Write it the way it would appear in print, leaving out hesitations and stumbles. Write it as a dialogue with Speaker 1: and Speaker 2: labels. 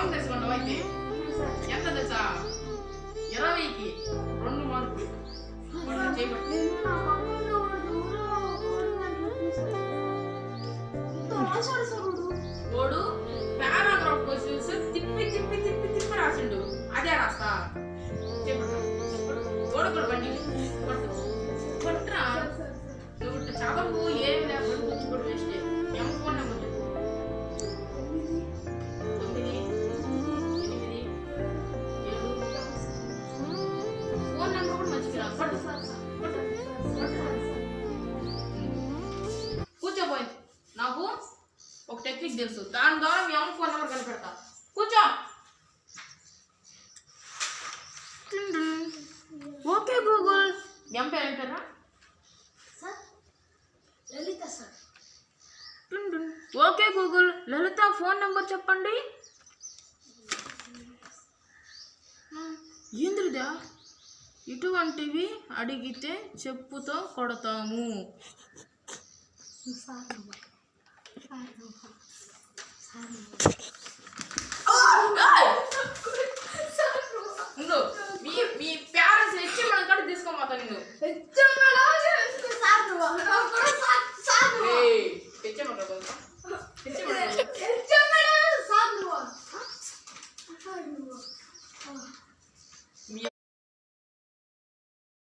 Speaker 1: Long తీసుకున్నావు అయితే ఎంత తెలుసా 20కి 2 మార్కులు చేయబట్టి ఓడు పారాగ్రాఫ్ క్వశ్చన్స్ తిప్పి తిప్పి తిప్పి తిప్పి రాసిండు అదే రాస్తా ఓడు కూడా బండి కొట్రా నువ్వు చదవు ఏం లేకుండా కూర్చుకోడు వేస్ట్ ఏమో ఫోన్ నెంబర్ చెప్పు 9 8 7 ఫోన్ నెంబర్ కూడా మర్చిపోయినా కూర్చోపోయింది నాకు ఒక టెక్నిక్ తెలుసు దాని ద్వారా మీ అమ్మ ఫోన్ నెంబర్ కనిపెడతా కూర్చో ఓకే గూగుల్ మీ అమ్మ పేరు ఏంటారా
Speaker 2: లలిత సార్.
Speaker 1: ఓకే గూగుల్ లలిత ఫోన్ నెంబర్ చెప్పండి. ఏంద్రిదా ఇటువంటివి అడిగితే చెప్పుతో కొడతాము.
Speaker 2: సార్